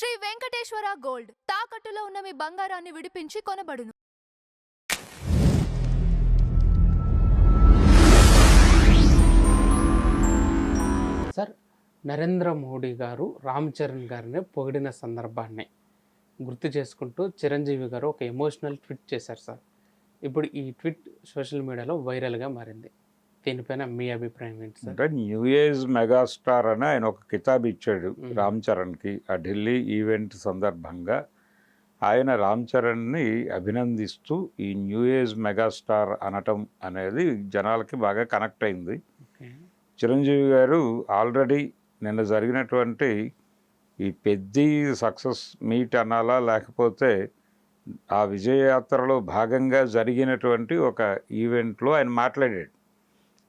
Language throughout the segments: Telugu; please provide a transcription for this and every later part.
శ్రీ వెంకటేశ్వర గోల్డ్ తాకట్టులో ఉన్న మీ బంగారాన్ని విడిపించి కొనబడును. సార్, నరేంద్ర మోడీ గారు రామ్ చరణ్ గారిని పొగిడిన సందర్భాన్ని గుర్తు చేసుకుంటూ చిరంజీవి గారు ఒక ఎమోషనల్ ట్వీట్ చేశారు సార్. ఇప్పుడు ఈ ట్వీట్ సోషల్ మీడియాలో వైరల్గా మారింది. దీనిపైన మీ అభిప్రాయం ఏంటి సార్? అంటే న్యూ ఏజ్ మెగాస్టార్ అని ఆయన ఒక కితాబ్ ఇచ్చాడు రామ్ చరణ్కి. ఆ ఢిల్లీ ఈవెంట్ సందర్భంగా ఆయన రామ్ చరణ్ని అభినందిస్తూ ఈ న్యూ ఏజ్ మెగాస్టార్ అనటం అనేది జనాలకి బాగా కనెక్ట్ అయింది. చిరంజీవి గారు ఆల్రెడీ నిన్న జరిగినటువంటి ఈ పెద్ద సక్సెస్ మీట్ అనాలా, లేకపోతే ఆ విజయయాత్రలో భాగంగా జరిగినటువంటి ఒక ఈవెంట్లో ఆయన మాట్లాడాడు.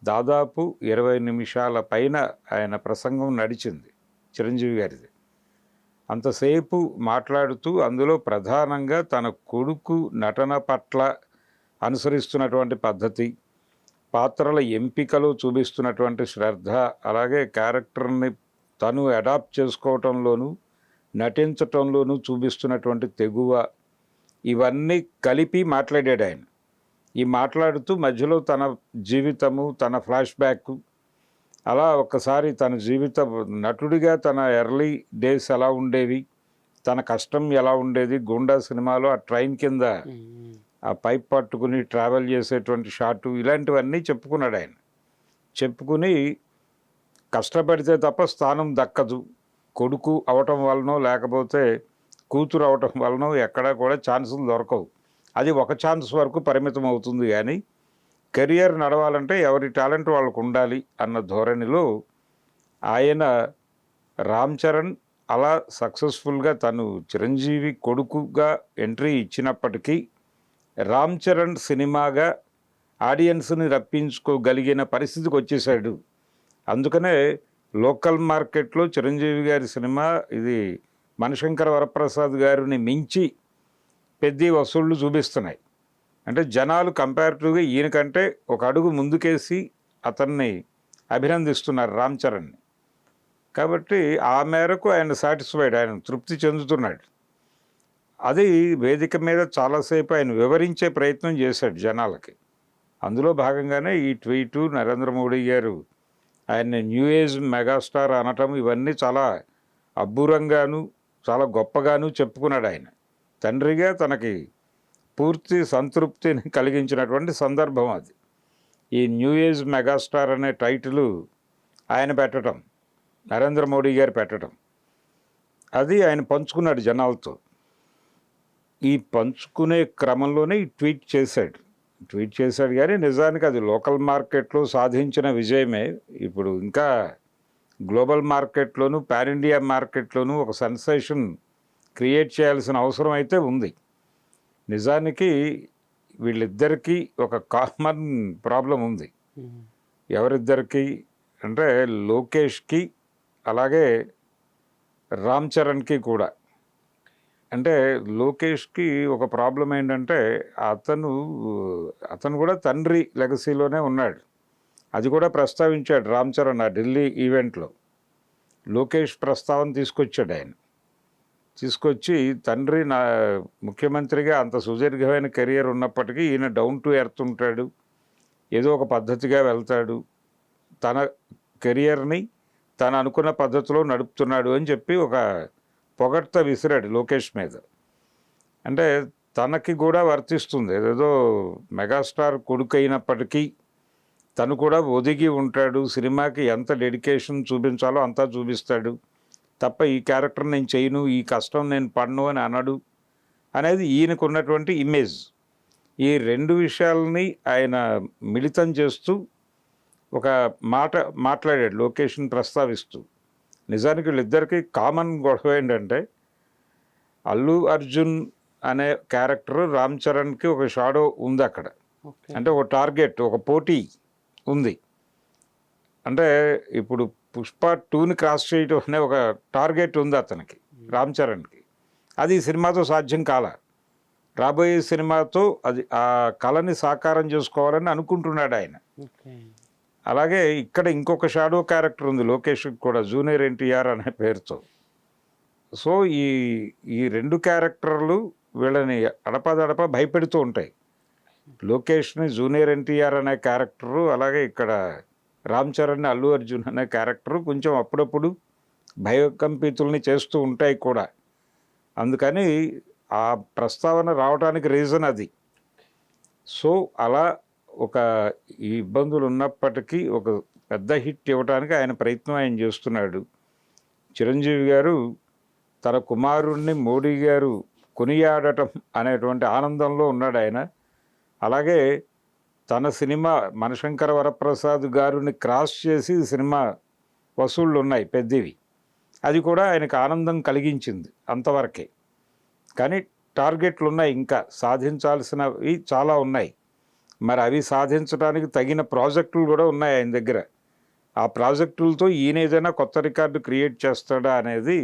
దాదాపు 20 నిమిషాల పైన ఆయన ప్రసంగం నడిచింది చిరంజీవి గారిది. అంతసేపు మాట్లాడుతూ అందులో ప్రధానంగా తన కొడుకు నటన పట్ల అనుసరిస్తున్నటువంటి పద్ధతి, పాత్రల ఎంపికలో చూపిస్తున్నటువంటి శ్రద్ధ, అలాగే క్యారెక్టర్ని తను అడాప్ట్ చేసుకోవటంలోనూ నటించటంలోనూ చూపిస్తున్నటువంటి తెగువ, ఇవన్నీ కలిపి మాట్లాడాడు ఆయన. ఈ మాట్లాడుతూ మధ్యలో తన జీవితము, తన ఫ్లాష్ బ్యాక్, అలా ఒక్కసారి తన జీవిత నటుడిగా తన ఎర్లీ డేస్ ఎలా ఉండేవి, తన కష్టం ఎలా ఉండేది, గుండా సినిమాలో ఆ ట్రైన్ కింద ఆ పైప్ పట్టుకుని ట్రావెల్ చేసేటువంటి షాటు, ఇలాంటివన్నీ చెప్పుకున్నాడు ఆయన. చెప్పుకుని కష్టపడితే తప్ప స్థానం దక్కదు, కొడుకు అవటం వలనో లేకపోతే కూతురు అవటం వలనో ఎక్కడా కూడా ఛాన్సులు దొరకవు, అది ఒక ఛాన్స్ వరకు పరిమితం అవుతుంది, కానీ కెరియర్ నడవాలంటే ఎవరి టాలెంట్ వాళ్ళకు ఉండాలి అన్న ధోరణిలో ఆయన రామ్ చరణ్ అలా సక్సెస్ఫుల్గా తను చిరంజీవి కొడుకుగా ఎంట్రీ ఇచ్చినప్పటికీ రామ్ చరణ్ సినిమాగా ఆడియన్స్ని రప్పించుకోగలిగిన పరిస్థితికి వచ్చేసాడు. అందుకనే లోకల్ మార్కెట్లో చిరంజీవి గారి సినిమా ఇది మణిశంకర వరప్రసాద్ గారిని మించి పెద్ద వసూళ్లు చూపిస్తున్నాయి. అంటే జనాలు కంపారిటివ్గా ఈయనకంటే ఒక అడుగు ముందుకేసి అతన్ని అభినందిస్తున్నారు రామ్ చరణ్ని. కాబట్టి ఆ మేరకు ఆయన సాటిస్ఫైడ్, ఆయన తృప్తి చెందుతున్నాడు. అది వేదిక మీద చాలాసేపు ఆయన వివరించే ప్రయత్నం చేశాడు జనాలకి. అందులో భాగంగానే ఈ ట్వీటు, నరేంద్ర మోడీ గారు ఆయన్ని న్యూ ఏజ్ మెగాస్టార్ అనటం, ఇవన్నీ చాలా అబ్బురంగాను చాలా గొప్పగాను చెప్పుకున్నాడు ఆయన. తండ్రిగా తనకి పూర్తి సంతృప్తిని కలిగించినటువంటి సందర్భం అది. ఈ న్యూ ఏజ్ మెగాస్టార్ అనే టైటిల్ ఆయన పెట్టడం, నరేంద్ర మోడీ గారు పెట్టడం, అది ఆయన పంచుకున్నాడు జనాలతో. ఈ పంచుకునే క్రమంలోనే ఈ ట్వీట్ చేశాడు కానీ నిజానికి అది లోకల్ మార్కెట్లో సాధించిన విజయమే. ఇప్పుడు ఇంకా గ్లోబల్ మార్కెట్లోనూ పాన్ ఇండియా మార్కెట్లోనూ ఒక సెన్సేషన్ క్రియేట్ చేయాల్సిన అవసరం అయితే ఉంది. నిజానికి వీళ్ళిద్దరికీ ఒక కామన్ ప్రాబ్లం ఉంది. ఎవరిద్దరికి అంటే లోకేష్కి అలాగే రామ్ చరణ్కి కూడా. అంటే లోకేష్కి ఒక ప్రాబ్లం ఏంటంటే అతను కూడా తండ్రి లెగసీలోనే ఉన్నాడు. అది కూడా ప్రస్తావించాడు రామ్ చరణ్ ఆ ఢిల్లీ ఈవెంట్లో. లోకేష్ ప్రస్తావన తీసుకొచ్చాడు ఆయన. తీసుకొచ్చి తండ్రి నా ముఖ్యమంత్రిగా అంత సుదీర్ఘమైన కెరియర్ ఉన్నప్పటికీ ఈయన డౌన్ టు ఎర్త్ ఉంటాడు, ఏదో ఒక పద్ధతిగా వెళ్తాడు, తన కెరియర్ని తను అనుకున్న పద్ధతిలో నడుపుతున్నాడు అని చెప్పి ఒక పొగడ్త విసిరాడు లోకేష్ మీద. అంటే తనకి కూడా వర్తిస్తుంది, ఏదో మెగాస్టార్ కొడుకు అయినప్పటికీ తను కూడా ఒదిగి ఉంటాడు, సినిమాకి ఎంత డెడికేషన్ చూపించాలో అంతా చూపిస్తాడు తప్ప ఈ క్యారెక్టర్ నేను చేయను, ఈ కష్టం నేను పడను అని అనడు అనేది ఈయనకు ఉన్నటువంటి ఇమేజ్. ఈ రెండు విషయాలని ఆయన మిళితం చేస్తూ ఒక మాట్లాడాడు లోకేష్ని ప్రస్తావిస్తూ. నిజానికి వీళ్ళిద్దరికీ కామన్ గొడవ ఏంటంటే అల్లు అర్జున్ అనే క్యారెక్టర్ రామ్ చరణ్కి ఒక షాడో ఉంది అక్కడ. అంటే ఒక టార్గెట్, ఒక పోటీ ఉంది. అంటే ఇప్పుడు పుష్ప 2ని క్రాస్ చేయడం అనే ఒక టార్గెట్ ఉంది అతనికి, రామ్ చరణ్కి. అది ఈ సినిమాతో సాధ్యం కాల. రాబోయే సినిమాతో అది ఆ కళని సాకారం చేసుకోవాలని అనుకుంటున్నాడు ఆయన. అలాగే ఇక్కడ ఇంకొక షాడో క్యారెక్టర్ ఉంది లోకేష్కి కూడా, జూనియర్ ఎన్టీఆర్ అనే పేరుతో. సో ఈ ఈ 2 క్యారెక్టర్లు వీళ్ళని అడపాదడపా భయపెడుతూ ఉంటాయి. లోకేష్ని జూనియర్ ఎన్టీఆర్ అనే క్యారెక్టరు, అలాగే ఇక్కడ రామ్ చరణ్ని అల్లు అర్జున్ అనే క్యారెక్టరు కొంచెం అప్పుడప్పుడు భయకంపితుల్ని చేస్తూ ఉంటాయి కూడా. అందుకని ఆ ప్రస్తావన రావడానికి రీజన్ అది. సో అలా ఒక ఈ ఇబ్బందులు ఉన్నప్పటికీ ఒక పెద్ద హిట్ ఇవ్వడానికి ఆయన ప్రయత్నం ఆయన చేస్తున్నాడు. చిరంజీవి గారు తన కుమారుణ్ణి మోడీ గారు కొనియాడటం అనేటువంటి ఆనందంలో ఉన్నాడు ఆయన. అలాగే తన సినిమా మనశంకర వరప్రసాద్ గారిని క్రాస్ చేసి సినిమా వసూళ్ళు ఉన్నాయి పెద్దవి. అది కూడా ఆయనకు ఆనందం కలిగించింది అంతవరకే. కానీ టార్గెట్లు ఉన్నాయి, ఇంకా సాధించాల్సినవి చాలా ఉన్నాయి. మరి అవి సాధించడానికి తగిన ప్రాజెక్టులు కూడా ఉన్నాయి ఆయన దగ్గర. ఆ ప్రాజెక్టులతో ఈయన ఏదైనా కొత్త రికార్డు క్రియేట్ చేస్తాడా అనేది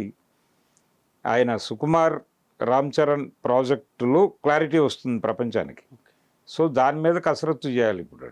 ఆయన సుకుమార్ రామ్ చరణ్ ప్రాజెక్టులో క్లారిటీ వస్తుంది ప్రపంచానికి. సో దాని మీద కసరత్తు చేయాలి ఇప్పుడు.